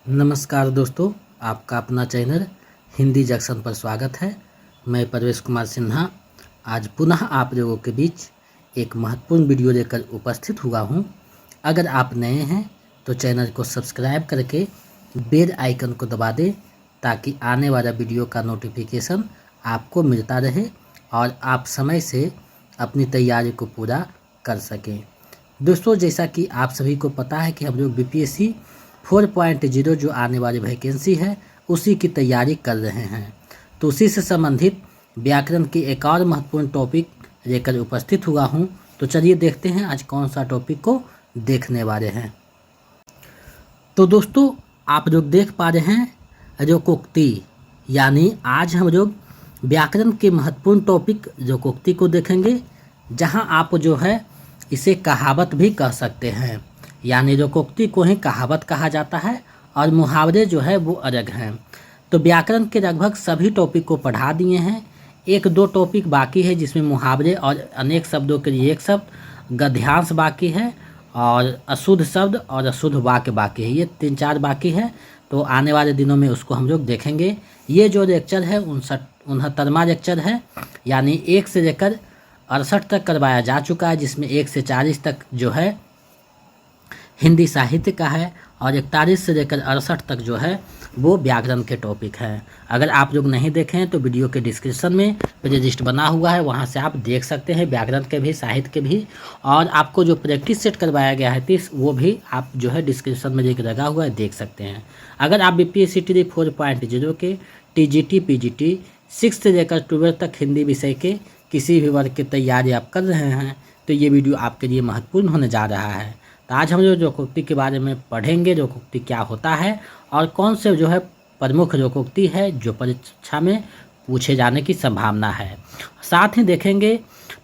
नमस्कार दोस्तों, आपका अपना चैनल हिंदी जंक्शन पर स्वागत है। मैं परवेश कुमार सिन्हा आज पुनः आप लोगों के बीच एक महत्वपूर्ण वीडियो लेकर उपस्थित हुआ हूं। अगर आप नए हैं तो चैनल को सब्सक्राइब करके बेल आइकन को दबा दें ताकि आने वाला वीडियो का नोटिफिकेशन आपको मिलता रहे और आप समय से अपनी तैयारी को पूरा कर सकें। दोस्तों, जैसा कि आप सभी को पता है कि हम लोग बीपीएससी 4.0 जो आने वाली वैकेंसी है उसी की तैयारी कर रहे हैं। तो उसी से संबंधित व्याकरण के एक और महत्वपूर्ण टॉपिक लेकर उपस्थित हुआ हूं। तो चलिए देखते हैं आज कौन सा टॉपिक को देखने वाले हैं। तो दोस्तों, आप लोग देख पा रहे हैं रोकोक्ति, यानी आज हम लोग व्याकरण के महत्वपूर्ण टॉपिक रोकोक्ति को देखेंगे, जहां आप जो है इसे कहावत भी कह सकते हैं। यानी रोकोक्ति को ही कहावत कहा जाता है और मुहावरे जो है वो अलग हैं। तो व्याकरण के लगभग सभी टॉपिक को पढ़ा दिए हैं। एक दो टॉपिक बाकी है जिसमें मुहावरे और अनेक शब्दों के लिए एक शब्द, गद्यांश बाकी है और अशुद्ध शब्द और अशुद्ध वाक्य बाकी है। ये 3-4 बाकी है। तो आने वाले दिनों में उसको हम लोग देखेंगे। ये जो लेक्चर है 69वां लेक्चर है, यानी 1 से लेकर 68 तक करवाया जा चुका है, जिसमें 1 से 40 तक जो है हिंदी साहित्य का है और 41 से लेकर 68 तक जो है वो व्याकरण के टॉपिक हैं। अगर आप लोग नहीं देखें तो वीडियो के डिस्क्रिप्शन में प्लेलिस्ट बना हुआ है, वहां से आप देख सकते हैं व्याकरण के भी, साहित्य के भी। और आपको जो प्रैक्टिस सेट करवाया गया है 30, वो भी आप जो है डिस्क्रिप्शन में लिंक लगा हुआ है, देख सकते हैं। अगर आप बीपीएससी 4.0 के टीजीटी पीजीटी 6 से लेकर 12 तक हिंदी विषय के किसी भी वर्ग की तैयारी आप कर रहे हैं तो ये वीडियो आपके लिए महत्वपूर्ण होने जा रहा है। तो आज हम लोग रोकोक्ति के बारे में पढ़ेंगे, रोकोक्ति क्या होता है और कौन से जो है प्रमुख रोकोक्ति है जो परीक्षा में पूछे जाने की संभावना है। साथ ही देखेंगे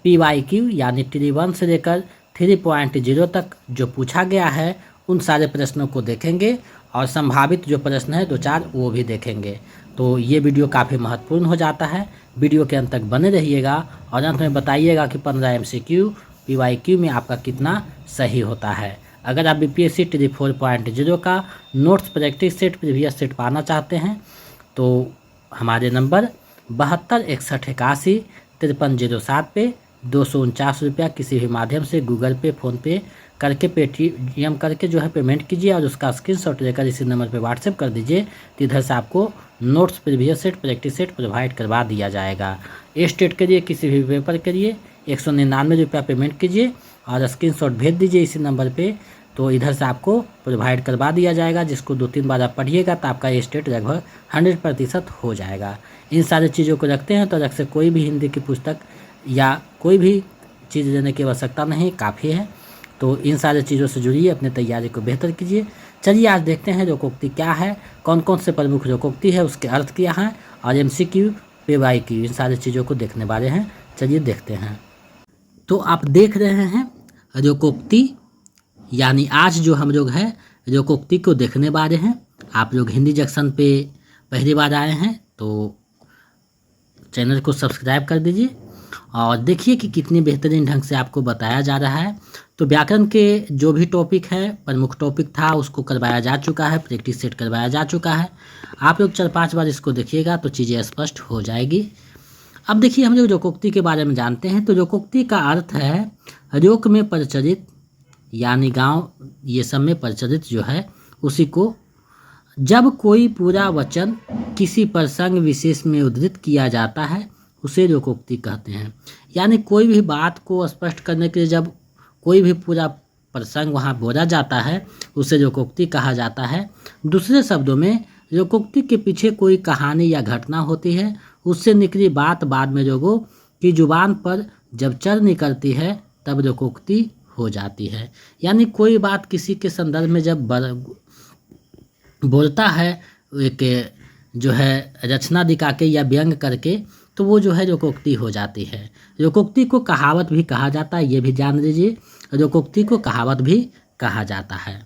PYQ यानी टी 1 से लेकर 3.0 तक जो पूछा गया है उन सारे प्रश्नों को देखेंगे और संभावित जो प्रश्न है 2-4 वो भी देखेंगे। तो ये वीडियो काफ़ी महत्वपूर्ण हो जाता है। वीडियो के अंत तक बने रहिएगा और अंत में बताइएगा कि 15 MCQ PYQ में आपका कितना सही होता है। अगर आप बीपीएससी 4.0 का notes, practice set, previous set पाना चाहते हैं तो हमारे नंबर 726181 5307 पे 249 रुपया किसी भी माध्यम से गूगल पे, फ़ोन पे करके, पेटीएम करके जो है पेमेंट कीजिए और उसका स्क्रीनशॉट लेकर इसी नंबर पे व्हाट्सएप कर दीजिए। तो इधर से आपको notes, previous set, practice set provide करवा दिया जाएगा। स्टेट के लिए किसी भी पेपर के लिए 199 रुपया पेमेंट कीजिए और स्क्रीनशॉट भेज दीजिए इसी नंबर पे, तो इधर से आपको प्रोवाइड करवा दिया जाएगा। जिसको 2-3 बार आप पढ़िएगा तो आपका स्टेट लगभग 100% हो जाएगा। इन सारी चीज़ों को रखते हैं तो अलग से कोई भी हिंदी की पुस्तक या कोई भी चीज़ लेने की आवश्यकता नहीं, काफ़ी है। तो इन सारी चीज़ों से जुड़िए, अपनी तैयारी को बेहतर कीजिए। चलिए आज देखते हैं रोकोक्ति क्या है, कौन कौन से प्रमुख रोकोक्ति है, उसके अर्थ क्या हैं और MCQ, PYQ इन सारी चीज़ों को देखने वाले हैं। चलिए देखते हैं। तो आप देख रहे हैं रोकोक्ति, यानी आज जो हम लोग हैं रोकोक्ति को देखने वाले हैं। आप लोग हिंदी जंक्शन पे पहली बार आए हैं तो चैनल को सब्सक्राइब कर दीजिए और देखिए कि कितनी बेहतरीन ढंग से आपको बताया जा रहा है। तो व्याकरण के जो भी टॉपिक है, प्रमुख टॉपिक था, उसको करवाया जा चुका है, प्रैक्टिस सेट करवाया जा चुका है। आप लोग 4-5 बार इसको देखिएगा तो चीज़ें स्पष्ट हो जाएगी। अब देखिए हम लोग रोकोक्ति के बारे में जानते हैं। तो रोकोक्ति का अर्थ है रोक में प्रचलित, यानी गांव ये सब में प्रचलित जो है उसी को, जब कोई पूरा वचन किसी प्रसंग विशेष में उद्धृत किया जाता है उसे रोकोक्ति कहते हैं। यानी कोई भी बात को स्पष्ट करने के लिए जब कोई भी पूरा प्रसंग वहाँ बोला जाता है उसे रोकोक्ति कहा जाता है। दूसरे शब्दों में रोकोक्ति के पीछे कोई कहानी या घटना होती है, उससे निकली बात बाद में लोगों की जुबान पर जब चढ़ निकलती है तब रोकोक्ति हो जाती है। यानी कोई बात किसी के संदर्भ में जब बोलता है, एक जो है रचना दिखा के या व्यंग करके, तो वो जो है रोकोक्ति हो जाती है। रोकोक्ति को कहावत भी कहा जाता है, ये भी जान लीजिए। रोकोक्ति को कहावत भी कहा जाता है।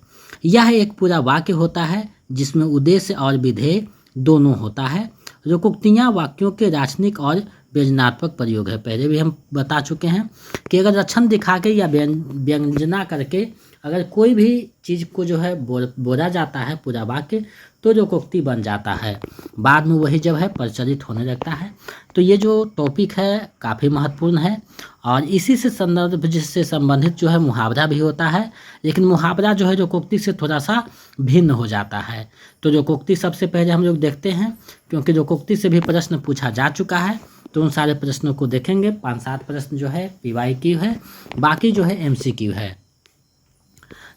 यह एक पूरा वाक्य होता है जिसमें उद्देश्य और विधेय दोनों होता है। रोकोक्तियाँ वाक्यों के राचनिक और व्यंजनात्मक प्रयोग है। पहले भी हम बता चुके हैं कि अगर लक्षण दिखा के या व्यंजना करके अगर कोई भी चीज़ को जो है बोला जाता है पूरा वाक्य तो लोकोक्ति बन जाता है, बाद में वही जब है प्रचलित होने लगता है। तो ये जो टॉपिक है काफ़ी महत्वपूर्ण है और इसी से संदर्भ जिससे संबंधित जो है मुहावरा भी होता है, लेकिन मुहावरा जो है लोकोक्ति से थोड़ा सा भिन्न हो जाता है। तो लोकोक्ति सबसे पहले हम लोग देखते हैं, क्योंकि लोकोक्ति से भी प्रश्न पूछा जा चुका है, तो उन सारे प्रश्नों को देखेंगे। 5-7 प्रश्न जो है PYQ है, बाकी जो है MCQ है,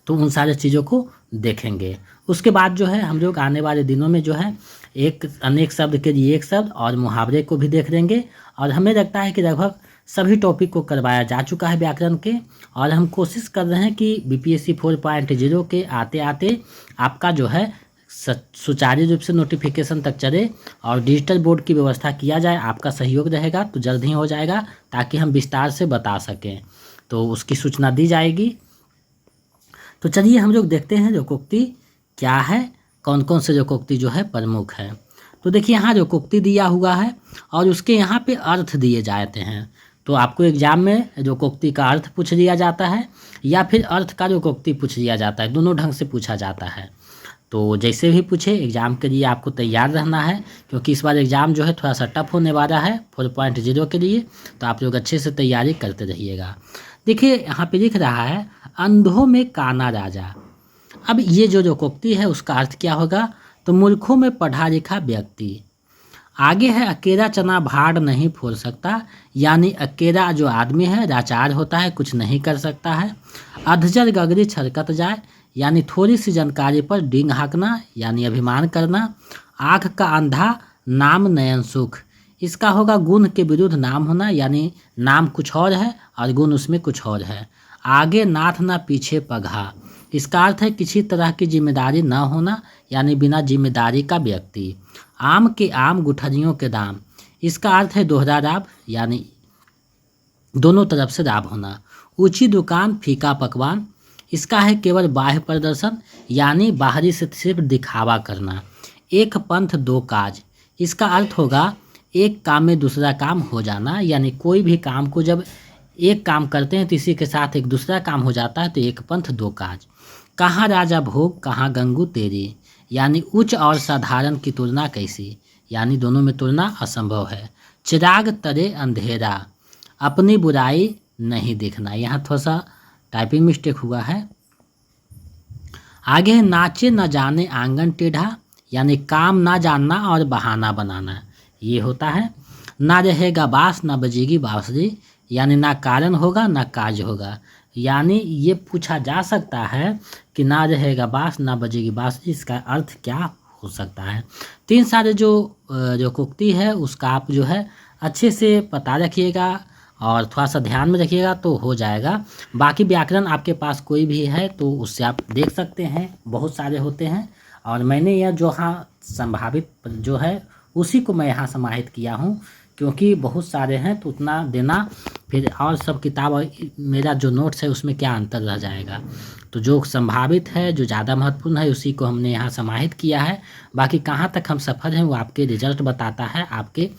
तो उन सारे चीज़ों को देखेंगे। उसके बाद जो है हम लोग आने वाले दिनों में जो है एक अनेक शब्द के लिए एक शब्द और मुहावरे को भी देख लेंगे। और हमें लगता है कि लगभग सभी टॉपिक को करवाया जा चुका है व्याकरण के, और हम कोशिश कर रहे हैं कि BPSC 4.0 के आते आते आपका जो है सुचारू रूप से नोटिफिकेशन तक चले और डिजिटल बोर्ड की व्यवस्था किया जाए। आपका सहयोग रहेगा तो जल्द ही हो जाएगा, ताकि हम विस्तार से बता सकें, तो उसकी सूचना दी जाएगी। तो चलिए हम लोग देखते हैं लोकोक्ति क्या है, कौन कौन से लोकोक्ति जो है प्रमुख है। तो देखिए यहाँ लोकोक्ति दिया हुआ है और उसके यहाँ पे अर्थ दिए जाते हैं। तो आपको एग्जाम में लोकोक्ति का अर्थ पूछ लिया जाता है या फिर अर्थ का लोकोक्ति पूछ लिया जाता है, दोनों ढंग से पूछा जाता है। तो जैसे भी पूछे एग्ज़ाम के लिए आपको तैयार रहना है, क्योंकि इस बार एग्ज़ाम जो है थोड़ा सा टफ होने वाला है 4.0 के लिए, तो आप लोग अच्छे से तैयारी करते रहिएगा। देखिए यहाँ पे लिख रहा है अंधों में काना राजा। अब ये जो लोकोक्ति है उसका अर्थ क्या होगा, तो मूर्खों में पढ़ा लिखा व्यक्ति। आगे है अकेला चना भाड़ नहीं फोड़ सकता, यानी अकेला जो आदमी है लाचार होता है, कुछ नहीं कर सकता है। अधजल गगरी छरकत जाए, यानी थोड़ी सी जानकारी पर डींग हाँकना, यानी अभिमान करना। आँख का अंधा नाम नयन सुख, इसका होगा गुण के विरुद्ध नाम होना, यानी नाम कुछ और है और गुण उसमें कुछ और है। आगे नाथ ना पीछे पगहा, इसका अर्थ है किसी तरह की जिम्मेदारी न होना, यानी बिना जिम्मेदारी का व्यक्ति। आम के आम गुठलियों के दाम, इसका अर्थ है दोहरा लाभ, यानी दोनों तरफ से लाभ होना। ऊंची दुकान फीका पकवान, इसका है केवल बाह्य प्रदर्शन, यानी बाहरी से सिर्फ दिखावा करना। एक पंथ दो काज, इसका अर्थ होगा एक काम में दूसरा काम हो जाना, यानी कोई भी काम को जब एक काम करते हैं तो इसी के साथ एक दूसरा काम हो जाता है, तो एक पंथ दो काज। कहाँ राजा भोग कहाँ गंगू तेरी, यानी उच्च और साधारण की तुलना कैसी, यानी दोनों में तुलना असंभव है। चिराग तरे अंधेरा, अपनी बुराई नहीं देखना, यहाँ थोड़ा सा टाइपिंग मिस्टेक हुआ है। आगे है नाचे न जाने आंगन टेढ़ा, यानी काम ना जानना और बहाना बनाना, ये होता है। ना रहेगा बाँस ना बजेगी बाँसुरी, यानी ना कारण होगा ना कार्य होगा, यानी ये पूछा जा सकता है कि ना रहेगा बाँस ना बजेगी बाँसुरी, इसका अर्थ क्या हो सकता है। तीन सारे जो लोकोक्ति है उसका आप जो है अच्छे से पता रखिएगा और थोड़ा सा ध्यान में रखिएगा तो हो जाएगा। बाकी व्याकरण आपके पास कोई भी है तो उससे आप देख सकते हैं, बहुत सारे होते हैं, और मैंने यह जो हाँ संभावित जो है उसी को मैं यहाँ समाहित किया हूँ, क्योंकि बहुत सारे हैं तो उतना देना, फिर और सब किताब और मेरा जो नोट्स है उसमें क्या अंतर रह जाएगा। तो जो संभावित है जो ज़्यादा महत्वपूर्ण है उसी को हमने यहाँ समाहित किया है। बाकी कहाँ तक हम सफल हैं वो आपके रिजल्ट बताता है, आपके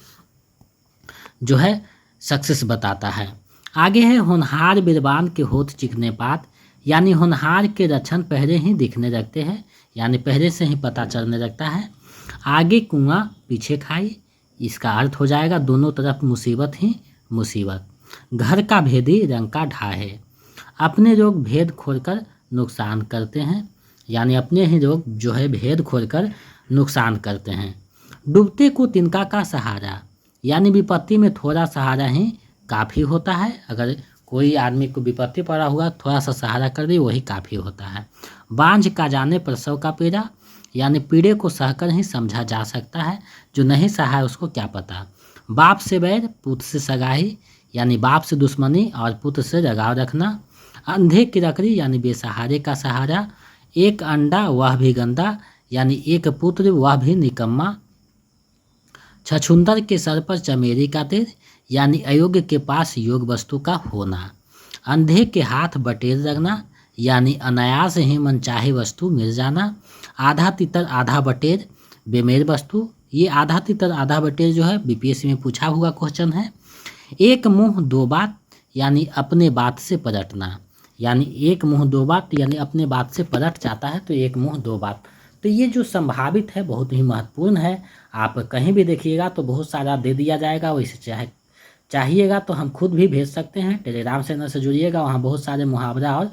जो है सक्सेस बताता है। आगे है होनहार बिरबान के होत चिकने पात, यानी होनहार के लक्षण पहले ही दिखने लगते हैं, यानी पहले से ही पता चलने लगता है। आगे कुआं पीछे खाई, इसका अर्थ हो जाएगा दोनों तरफ मुसीबत ही मुसीबत। घर का भेदी रंग का ढाहे, अपने लोग भेद खोलकर नुकसान करते हैं, यानी अपने ही लोग जो है भेद खोलकर नुकसान करते हैं। डूबते को तिनका का सहारा, यानी विपत्ति में थोड़ा सहारा ही काफ़ी होता है। अगर कोई आदमी को विपत्ति पड़ा हुआ थोड़ा सा सहारा कर दे वही काफ़ी होता है। बांझ का जाने प्रसव का पीड़ा, यानी पीड़े को सहकर ही समझा जा सकता है, जो नहीं सहा है उसको क्या पता। बाप से बैर पुत्र से सगाई, यानी बाप से दुश्मनी और पुत्र से लगाव रखना। अंधे की लकड़ी, यानी बेसहारे का सहारा। एक अंडा वह भी गंदा, यानी एक पुत्र वह भी निकम्मा। छछुंदर के सर पर चमेली का तेज, यानी अयोग्य के पास योग वस्तु का होना। अंधे के हाथ बटेर रखना, यानी अनायास ही मनचाही वस्तु मिल जाना। आधा तितर आधा बटेर बेमेर वस्तु, ये आधा तितर आधा बटेर जो है BPSC में पूछा हुआ क्वेश्चन है। एक मुंह दो बात, यानी अपने बात से पलटना, यानी एक मुंह दो बात, यानी अपने बात से पलट जाता है तो एक मुंह दो बात। तो ये जो संभावित है बहुत ही महत्वपूर्ण है। आप कहीं भी देखिएगा तो बहुत सारा दे दिया जाएगा, वैसे चाहिएगा तो हम खुद भी भेज सकते हैं। टेलीग्राम चैनल से जुड़िएगा, वहाँ बहुत सारे मुहावरा और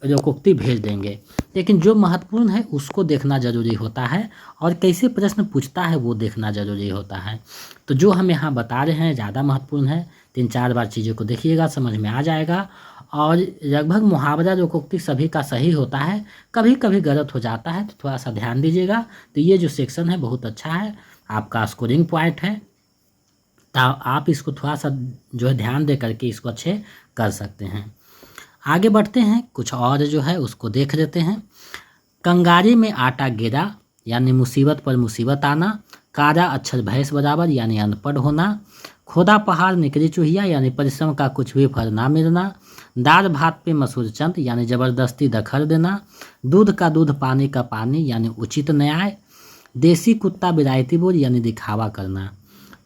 लोकोक्ति भेज देंगे। लेकिन जो महत्वपूर्ण है उसको देखना ज़रूरी होता है और कैसे प्रश्न पूछता है वो देखना ज़रूरी होता है। तो जो हम यहाँ बता रहे हैं ज़्यादा महत्वपूर्ण है। 3-4 बार चीज़ों को देखिएगा, समझ में आ जाएगा। और लगभग मुहावरा लोकोक्ति सभी का सही होता है, कभी कभी गलत हो जाता है तो थोड़ा सा ध्यान दीजिएगा। तो ये जो सेक्शन है बहुत अच्छा है, आपका स्कोरिंग पॉइंट है, तो आप इसको थोड़ा सा जो है ध्यान दे करके इसको अच्छे कर सकते हैं। आगे बढ़ते हैं, कुछ और जो है उसको देख लेते हैं। कंगारी में आटा गिरा यानी मुसीबत पर मुसीबत आना। कारा अक्षर भैंस बराबर यानी अनपढ़ होना। खोदा पहाड़ निकली चूहिया यानी परिश्रम का कुछ भी फल ना मिलना। दाल भात पे मसूर चंद यानी ज़बरदस्ती दखल देना। दूध का दूध पानी का पानी यानी उचित न्याय। देसी कुत्ता विलायती बोल यानी दिखावा करना।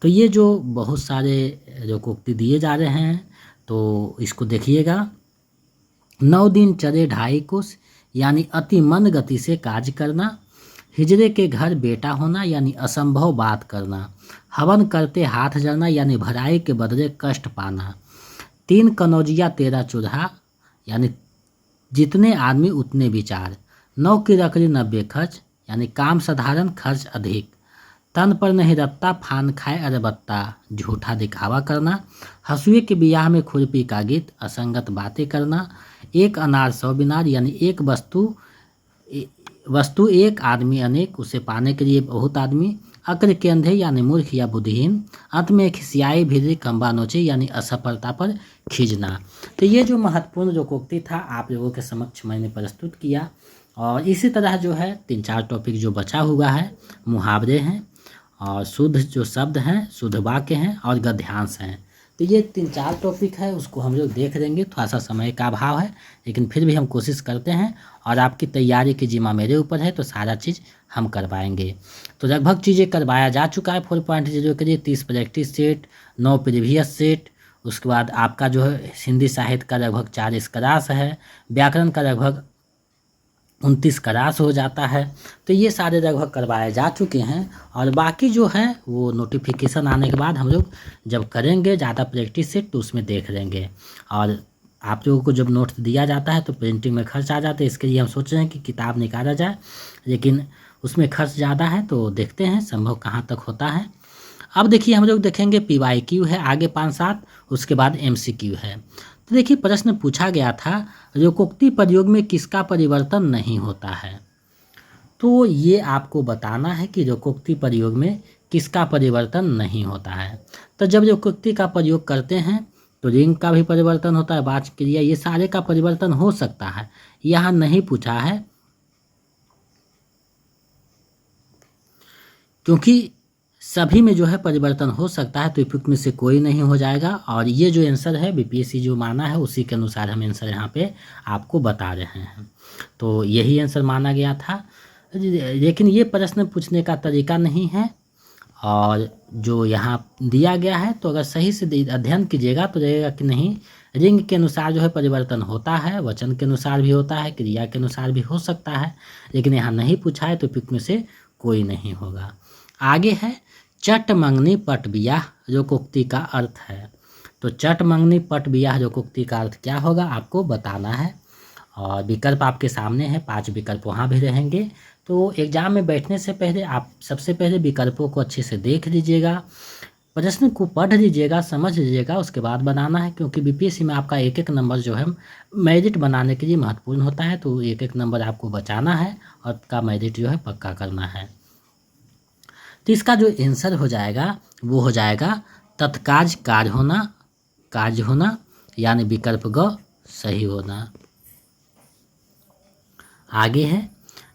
तो ये जो बहुत सारे लोकोक्ति दिए जा रहे हैं तो इसको देखिएगा। 9 दिन चले 2.5 कोस यानी अति मंद गति से कार्य करना। हिजड़े के घर बेटा होना यानी असंभव बात करना। हवन करते हाथ जलना यानी भराई के बदले कष्ट पाना। 3 कनौजिया 13 चूल्हा यानी जितने आदमी उतने विचार। 9 की रकड़ी 90 खर्च यानी काम साधारण खर्च अधिक। तन पर नहीं रत्ता फान खाए अरबत्ता झूठा दिखावा करना। हंसुए के बियाह में खुरपी का गीत असंगत बातें करना। 1 अनार 100 बिनार यानी एक वस्तु एक आदमी अनेक, उसे पाने के लिए बहुत आदमी। अक्ल के अंधे यानी मूर्ख या बुद्धिहीन। अंत में खिसियाई भिद्री खंबा नोचे यानी असफलता पर खींचना। तो ये जो महत्वपूर्ण लोकोक्ति था आप लोगों के समक्ष मैंने प्रस्तुत किया। और इसी तरह जो है 3-4 टॉपिक जो बचा हुआ है, मुहावरे हैं और शुद्ध जो शब्द हैं, शुद्ध वाक्य हैं और गद्यांश हैं। तो ये 3-4 टॉपिक है, उसको हम लोग देख लेंगे। थोड़ा सा समय का अभाव है लेकिन फिर भी हम कोशिश करते हैं और आपकी तैयारी की जिम्मा मेरे ऊपर है तो सारा चीज़ हम करवाएंगे। तो लगभग चीज़ें करवाया जा चुका है 4.0 के लिए। 30 प्रैक्टिस सेट, 9 प्रीवियस सेट, उसके बाद आपका जो है हिंदी साहित्य का लगभग 40 क्लास है, व्याकरण का लगभग 29 क्लास हो जाता है। तो ये सारे लगभग करवाए जा चुके हैं और बाकी जो है वो नोटिफिकेशन आने के बाद हम लोग जब करेंगे ज़्यादा प्रैक्टिस से तो उसमें देख लेंगे। और आप लोगों को जब नोट्स दिया जाता है तो प्रिंटिंग में खर्च आ जाता है, इसके लिए हम सोच रहे हैं कि किताब निकाला जाए, लेकिन उसमें खर्च ज़्यादा है तो देखते हैं संभव कहाँ तक होता है। अब देखिए हम लोग देखेंगे PYQ है आगे 5-7, उसके बाद MCQ है। तो देखिए प्रश्न पूछा गया था लोकोक्ति प्रयोग में किसका परिवर्तन नहीं होता है। तो ये आपको बताना है कि लोकोक्ति प्रयोग में किसका परिवर्तन नहीं होता है। तो जब लोकोक्ति का प्रयोग करते हैं तो लिंग का भी परिवर्तन होता है, वाच्य क्रिया, ये सारे का परिवर्तन हो सकता है। यहाँ नहीं पूछा है क्योंकि सभी में जो है परिवर्तन हो सकता है, तो उपयुक्त में से कोई नहीं हो जाएगा। और ये जो आंसर है BPSC जो माना है उसी के अनुसार हम आंसर यहाँ पे आपको बता रहे हैं। तो यही आंसर माना गया था, लेकिन ये प्रश्न पूछने का तरीका नहीं है और जो यहाँ दिया गया है तो अगर सही से अध्ययन कीजिएगा तो रहेगा कि नहीं लिंग के अनुसार जो है परिवर्तन होता है, वचन के अनुसार भी होता है, क्रिया के अनुसार भी हो सकता है, लेकिन यहाँ नहीं पूछा है तो उपयुक्त में से कोई नहीं होगा। आगे है चट मंगनी पट बियाह लोकोक्ति का अर्थ है। तो चट मंगनी पट बियाह लोकोक्ति का अर्थ क्या होगा आपको बताना है और विकल्प आपके सामने है, 5 विकल्प वहाँ भी रहेंगे। तो एग्जाम में बैठने से पहले आप सबसे पहले विकल्पों को अच्छे से देख लीजिएगा, प्रश्न को पढ़ लीजिएगा, समझ लीजिएगा, उसके बाद बनाना है। क्योंकि BPSC में आपका 1-1 नंबर जो है मेरिट बनाने के लिए महत्वपूर्ण होता है, तो 1-1 नंबर आपको बचाना है और का मेरिट जो है पक्का करना है। तो इसका जो आंसर हो जाएगा वो हो जाएगा तत्काज कार्य होना यानी विकल्प ग सही होना। आगे है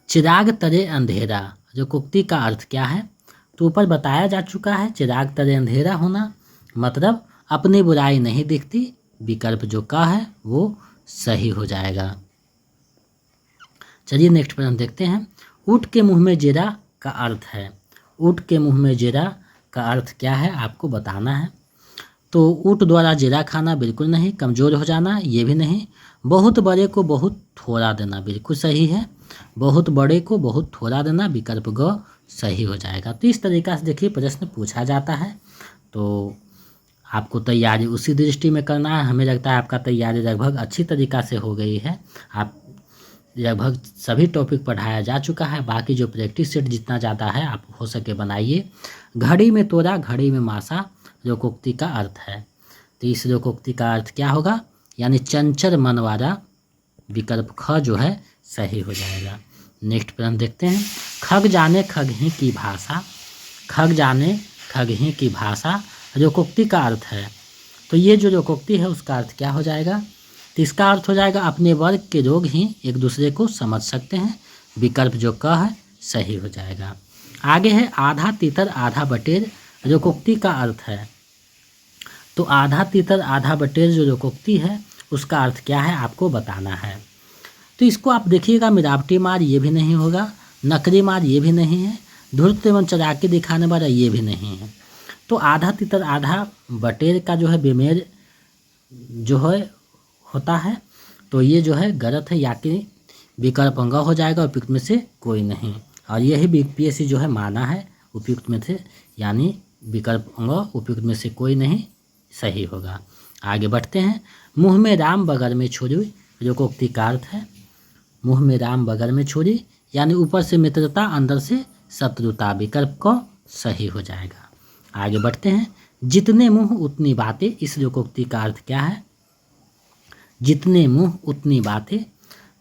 चिराग तरे अंधेरा लोकोक्ति का अर्थ क्या है। तो ऊपर बताया जा चुका है, चिराग तरे अंधेरा होना मतलब अपनी बुराई नहीं दिखती, विकल्प जो का है वो सही हो जाएगा। चलिए नेक्स्ट प्रश्न देखते हैं। ऊँट के मुँह में जीरा का अर्थ है। ऊँट के मुँह में जीरा का अर्थ क्या है आपको बताना है। तो ऊँट द्वारा जीरा खाना बिल्कुल नहीं। कमज़ोर हो जाना ये भी नहीं। बहुत बड़े को बहुत थोड़ा देना बिल्कुल सही है। बहुत बड़े को बहुत थोड़ा देना विकल्प ग सही हो जाएगा। तो इस तरीक़ा से देखिए प्रश्न पूछा जाता है। तो आपको तैयारी उसी दृष्टि में करना है। हमें लगता है आपका तैयारी लगभग अच्छी तरीक़ा से हो गई है। आप लगभग सभी टॉपिक पढ़ाया जा चुका है। बाकी जो प्रैक्टिस सेट जितना ज़्यादा है आप हो सके बनाइए। घड़ी में तोड़ा घड़ी में मासा लोकोक्ति का अर्थ है। तो इस लोकोक्ति का अर्थ क्या होगा, यानी चंचल मन वाला विकल्प ख जो है सही हो जाएगा। नेक्स्ट प्रश्न देखते हैं। खग जाने खगही की भाषा, खग जाने खगही की भाषा लोकोक्ति का अर्थ है। तो ये जो लोकोक्ति है उसका अर्थ क्या हो जाएगा, तो इसका अर्थ हो जाएगा अपने वर्ग के लोग ही एक दूसरे को समझ सकते हैं। विकल्प जो क है सही हो जाएगा। आगे है आधा तीतर आधा बटेर लोकोक्ति का अर्थ है। तो आधा तीतर आधा बटेर जो लोकोक्ति है उसका अर्थ क्या है आपको बताना है। तो इसको आप देखिएगा, मिलावटी मार ये भी नहीं होगा, नकली मार ये भी नहीं है, धूर्त एवं चला के दिखाने वाला ये भी नहीं है। तो आधा तीतर आधा बटेर का जो है बेमेल जो है होता है, तो ये जो है गलत है, या कि विकल्प अंग हो जाएगा, उपयुक्त में से कोई नहीं। और यही बीपीएससी जो है माना है उपयुक्त में से, यानी विकल्प अंग उपयुक्त में से कोई नहीं सही होगा। आगे बढ़ते हैं। मुँह में राम बगल में छुरी लोकोक्ति का अर्थ है। मुँह में राम बगल में छुरी यानी ऊपर से मित्रता अंदर से शत्रुता, विकल्प को सही हो जाएगा। आगे बढ़ते हैं। जितने मुँह उतनी बातें, इस लोकोक्ति का अर्थ क्या है, जितने मुँह उतनी बातें।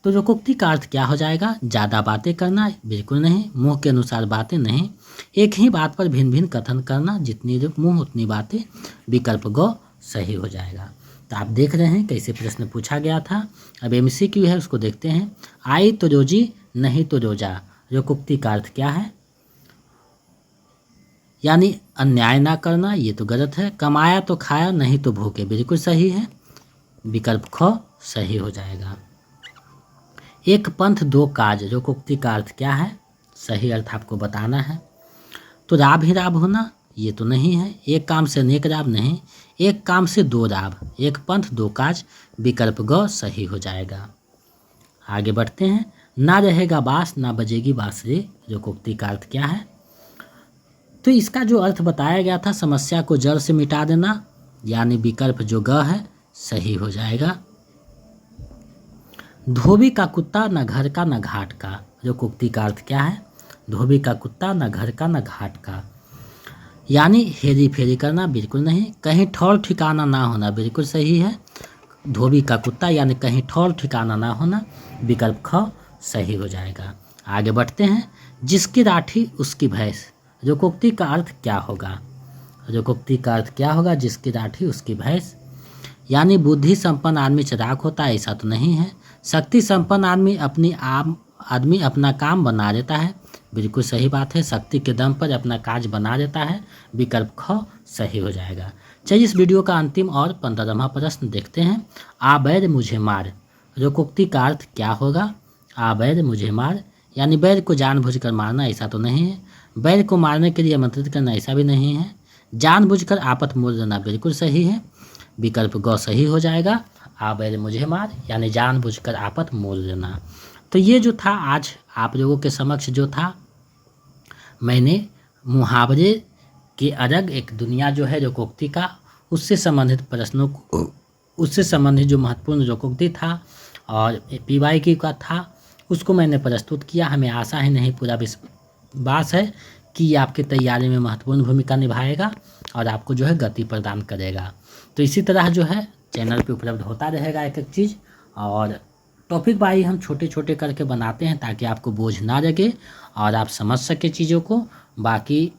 तो लोकोक्ति का अर्थ क्या हो जाएगा, ज़्यादा बातें करना बिल्कुल नहीं, मुँह के अनुसार बातें नहीं, एक ही बात पर भिन्न भिन्न कथन करना, जितनी मुँह उतनी बातें, विकल्प ग सही हो जाएगा। तो आप देख रहे हैं कैसे प्रश्न पूछा गया था। अब एमसीक्यू है उसको देखते हैं। आई तो रोजी नहीं तो रोजा लोकोक्ति का अर्थ क्या है, यानी अन्याय ना करना, ये तो गलत है। कमाया तो खाया नहीं तो भूखे, बिल्कुल सही है, विकल्प ख सही हो जाएगा। एक पंथ दो काज लोकोक्ति का अर्थ क्या है, सही अर्थ आपको बताना है। तो लाभ ही लाभ होना ये तो नहीं है, एक काम से अनेक लाभ नहीं, एक काम से दो लाभ, एक पंथ दो काज, विकल्प ग सही हो जाएगा। आगे बढ़ते हैं। ना रहेगा बांस ना बजेगी बांसुरी लोकोक्ति का अर्थ क्या है। तो इसका जो अर्थ बताया गया था, समस्या को जड़ से मिटा देना, यानी विकल्प जो ग है सही हो जाएगा। धोबी का कुत्ता न घर का न घाट का लोकोक्ति का अर्थ क्या है, धोबी का कुत्ता न घर का न घाट का, यानी हेरी फेरी करना बिल्कुल नहीं, कहीं ठौर ठिकाना ना होना बिल्कुल सही है। धोबी का कुत्ता यानी कहीं ठौर ठिकाना ना होना, विकल्प ख सही हो जाएगा। आगे बढ़ते हैं। जिसकी राठी उसकी भैंस लोकोक्ति का अर्थ क्या होगा, लोकोक्ति का अर्थ क्या होगा, जिसकी राठी उसकी भैंस, यानी बुद्धि संपन्न आदमी चलाक होता है ऐसा तो नहीं है, शक्ति संपन्न आदमी अपना काम बना लेता है, बिल्कुल सही बात है, शक्ति के दम पर अपना काज बना लेता है, विकल्प ख सही हो जाएगा। चलिए इस वीडियो का अंतिम और 15वां प्रश्न देखते हैं। आ बैर मुझे मार लोकोक्ति का अर्थ क्या होगा, आ बैर मुझे मार, यानी बैर को जानबूझकर मारना ऐसा तो नहीं है, बैर को मारने के लिए आमंत्रित करना ऐसा भी नहीं है, जानबूझकर आपत मोल देना बिल्कुल सही है, विकल्प ग सही हो जाएगा। आ बैर मुझे मार यानी जानबूझकर आपत मोल देना। तो ये जो था आज आप लोगों के समक्ष जो था, मैंने मुहावरे के अलग एक दुनिया जो है लोकोक्ति का, उससे संबंधित प्रश्नों को, उससे संबंधित जो महत्वपूर्ण लोकोक्ति था और पीवाईक्यू का था उसको मैंने प्रस्तुत किया। हमें आशा ही नहीं पूरा विश्वास है कि ये आपकी तैयारी में महत्वपूर्ण भूमिका निभाएगा और आपको जो है गति प्रदान करेगा। तो इसी तरह जो है चैनल पे उपलब्ध होता रहेगा एक एक चीज़, और टॉपिक वाइज हम छोटे छोटे करके बनाते हैं ताकि आपको बोझ ना लगे और आप समझ सके चीज़ों को। बाकी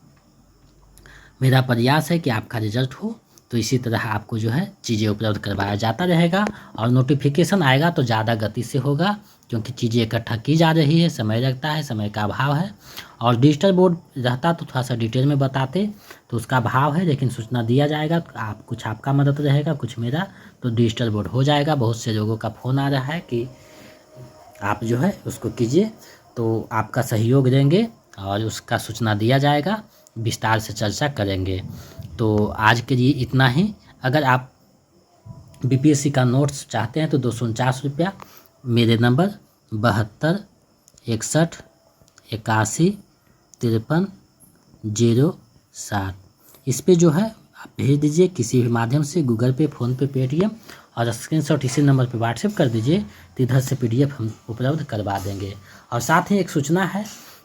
मेरा प्रयास है कि आपका रिजल्ट हो, तो इसी तरह आपको जो है चीज़ें उपलब्ध करवाया जाता रहेगा और नोटिफिकेशन आएगा तो ज़्यादा गति से होगा, क्योंकि चीज़ें इकट्ठा की जा रही है, समय लगता है, समय का अभाव है। और डिजिटल बोर्ड रहता तो थोड़ा सा डिटेल में बताते, तो उसका अभाव है, लेकिन सूचना दिया जाएगा। तो आप कुछ आपका मदद रहेगा, कुछ मेरा, तो डिजिटल बोर्ड हो जाएगा। बहुत से लोगों का फ़ोन आ रहा है कि आप जो है उसको कीजिए, तो आपका सहयोग देंगे और उसका सूचना दिया जाएगा, विस्तार से चर्चा करेंगे। तो आज के लिए इतना ही। अगर आप बीपीएससी का नोट्स चाहते हैं तो 249 रुपया मेरे नंबर 72 61 81 53 07 इस पे जो है आप भेज दीजिए किसी भी माध्यम से, गूगल पे, फ़ोनपे, पेटीएम, और स्क्रीनशॉट इसी नंबर पे व्हाट्सएप कर दीजिए तो इधर से पीडीएफ हम उपलब्ध करवा देंगे। और साथ ही एक सूचना है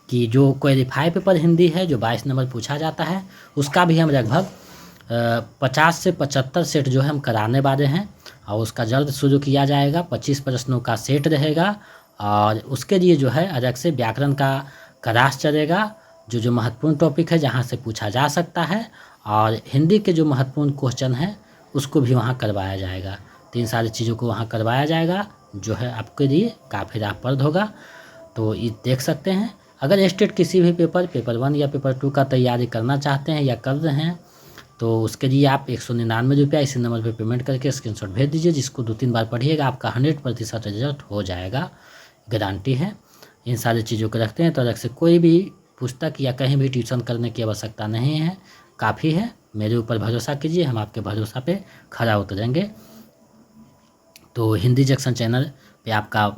कि जो क्वेरीफाई पेपर हिंदी है जो 22 नंबर पूछा जाता है उसका भी हम लगभग 50 से 75 सेट जो है हम कराने वाले हैं और उसका जल्द शुरू किया जाएगा। 25 प्रश्नों का सेट रहेगा और उसके लिए जो है अलग से व्याकरण का क्लास चलेगा, जो महत्वपूर्ण टॉपिक है जहाँ से पूछा जा सकता है, और हिंदी के जो महत्वपूर्ण क्वेश्चन है उसको भी वहाँ करवाया जाएगा। तो इन सारी चीज़ों को वहाँ करवाया जाएगा जो है आपके लिए काफ़ी लाभप्रद होगा। तो ये देख सकते हैं। अगर स्टेट किसी भी पेपर 1 या पेपर 2 का तैयारी करना चाहते हैं या कर रहे हैं तो उसके लिए आप 199 रुपया इसी नंबर पे पेमेंट करके स्क्रीनशॉट भेज दीजिए, जिसको 2-3 बार पढ़िएगा आपका 100% रिजल्ट हो जाएगा, गारंटी है। इन सारी चीज़ों को रखते हैं तो अलग से कोई भी पुस्तक या कहीं भी ट्यूशन करने की आवश्यकता नहीं है, काफ़ी है। मेरे ऊपर भरोसा कीजिए, हम आपके भरोसा पे खरा उतरेंगे। तो हिंदी जंक्शन चैनल पे आपका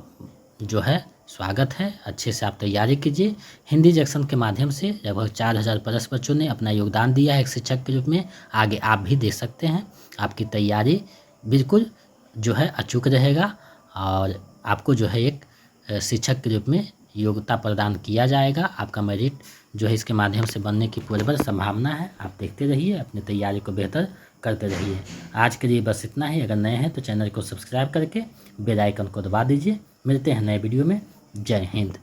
जो है स्वागत है। अच्छे से आप तैयारी कीजिए। हिंदी जंक्शन के माध्यम से लगभग 4000 प्लस बच्चों ने अपना योगदान दिया है एक शिक्षक के रूप में। आगे आप भी दे सकते हैं। आपकी तैयारी बिल्कुल जो है अचूक रहेगा और आपको जो है एक शिक्षक के रूप में योग्यता प्रदान किया जाएगा। आपका मेरिट जो है इसके माध्यम से बनने की प्रबल संभावना है। आप देखते रहिए, अपनी तैयारी को बेहतर करते रहिए। आज के लिए बस इतना ही। अगर नए हैं तो चैनल को सब्सक्राइब करके बेल आइकन को दबा दीजिए। मिलते हैं नए वीडियो में। जय हिंद।